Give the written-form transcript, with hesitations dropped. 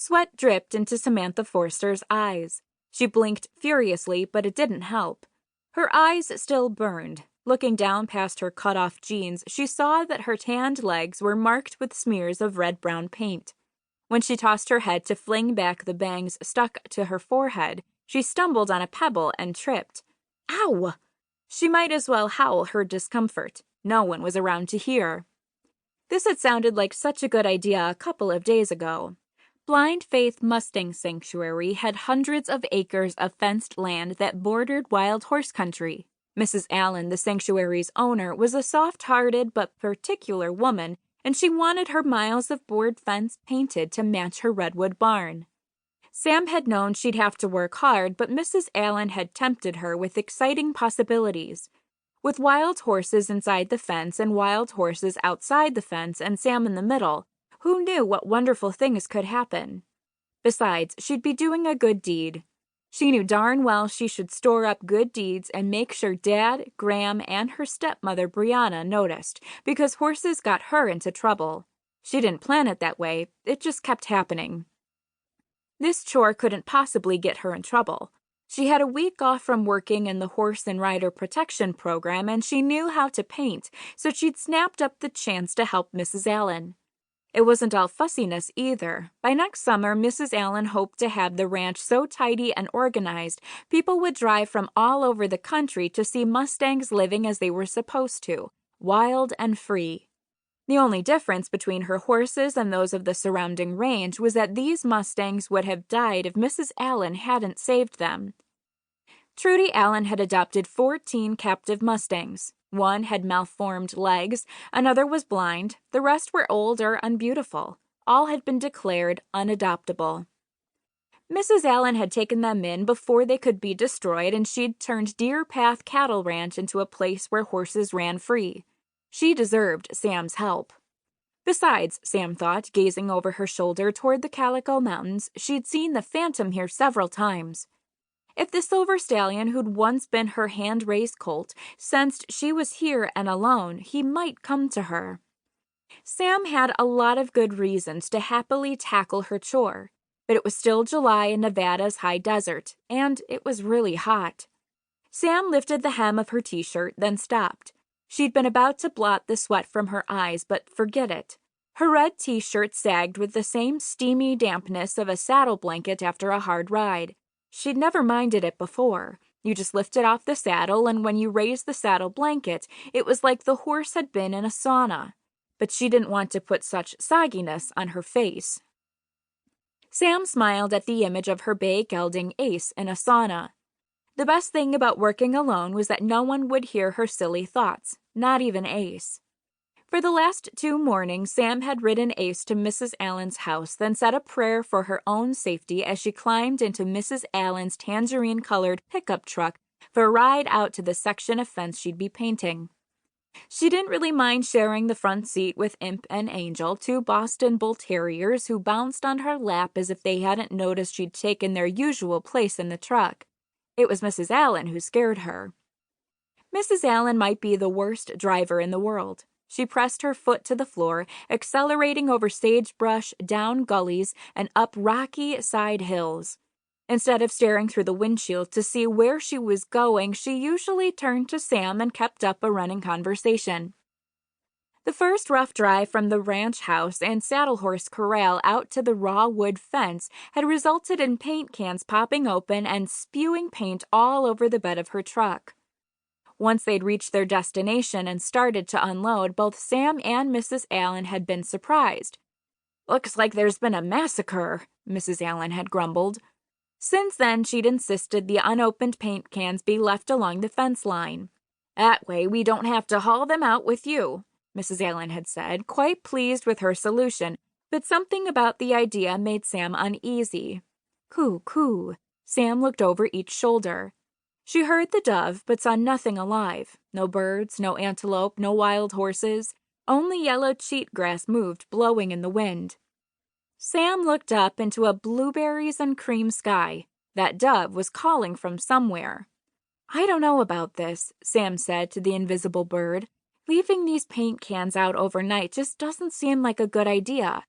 Sweat dripped into Samantha Forster's eyes. She blinked furiously, but it didn't help. Her eyes still burned. Looking down past her cut-off jeans, she saw that her tanned legs were marked with smears of red-brown paint. When she tossed her head to fling back the bangs stuck to her forehead, she stumbled on a pebble and tripped. Ow! She might as well howl her discomfort. No one was around to hear. This had sounded like such a good idea a couple of days ago. Blind Faith Mustang Sanctuary had hundreds of acres of fenced land that bordered wild horse country. Mrs. Allen, the sanctuary's owner, was a soft-hearted but particular woman, and she wanted her miles of board fence painted to match her redwood barn. Sam had known she'd have to work hard, but Mrs. Allen had tempted her with exciting possibilities. With wild horses inside the fence and wild horses outside the fence and Sam in the middle, who knew what wonderful things could happen? Besides, she'd be doing a good deed. She knew darn well she should store up good deeds and make sure Dad, Graham, and her stepmother Brianna noticed, because horses got her into trouble. She didn't plan it that way, it just kept happening. This chore couldn't possibly get her in trouble. She had a week off from working in the Horse and Rider Protection Program, and she knew how to paint, so she'd snapped up the chance to help Mrs. Allen. It wasn't all fussiness either. By next summer, Mrs. Allen hoped to have the ranch so tidy and organized, people would drive from all over the country to see mustangs living as they were supposed to, wild and free. The only difference between her horses and those of the surrounding range was that these mustangs would have died if Mrs. Allen hadn't saved them. Trudy Allen had adopted 14 captive mustangs. One had malformed legs, another was blind, the rest were old or unbeautiful. All had been declared unadoptable. Mrs. Allen had taken them in before they could be destroyed, and she'd turned Deer Path Cattle Ranch into a place where horses ran free. She deserved Sam's help. Besides, Sam thought, gazing over her shoulder toward the Calico Mountains, she'd seen the Phantom here several times. If the silver stallion who'd once been her hand-raised colt sensed she was here and alone, he might come to her. Sam had a lot of good reasons to happily tackle her chore, but it was still July in Nevada's high desert, and it was really hot. Sam lifted the hem of her t-shirt, then stopped. She'd been about to blot the sweat from her eyes, but forget it. Her red t-shirt sagged with the same steamy dampness of a saddle blanket after a hard ride. She'd never minded it before. You just lifted off the saddle, and when you raised the saddle blanket, it was like the horse had been in a sauna. But she didn't want to put such sogginess on her face. Sam smiled at the image of her bay gelding Ace in a sauna. The best thing about working alone was that no one would hear her silly thoughts, not even Ace. For the last 2 mornings, Sam had ridden Ace to Mrs. Allen's house, then said a prayer for her own safety as she climbed into Mrs. Allen's tangerine-colored pickup truck for a ride out to the section of fence she'd be painting. She didn't really mind sharing the front seat with Imp and Angel, 2 Boston Bull Terriers who bounced on her lap as if they hadn't noticed she'd taken their usual place in the truck. It was Mrs. Allen who scared her. Mrs. Allen might be the worst driver in the world. She pressed her foot to the floor, accelerating over sagebrush, down gullies, and up rocky side hills. Instead of staring through the windshield to see where she was going, she usually turned to Sam and kept up a running conversation. The first rough drive from the ranch house and saddle horse corral out to the raw wood fence had resulted in paint cans popping open and spewing paint all over the bed of her truck. Once they'd reached their destination and started to unload, both Sam and Mrs. Allen had been surprised. "Looks like there's been a massacre," Mrs. Allen had grumbled. Since then, she'd insisted the unopened paint cans be left along the fence line. "That way we don't have to haul them out with you," Mrs. Allen had said, quite pleased with her solution, but something about the idea made Sam uneasy. Coo, coo. Sam looked over each shoulder. She heard the dove, but saw nothing alive. No birds, no antelope, no wild horses. Only yellow cheatgrass moved, blowing in the wind. Sam looked up into a blueberries and cream sky. That dove was calling from somewhere. "I don't know about this," Sam said to the invisible bird. "Leaving these paint cans out overnight just doesn't seem like a good idea.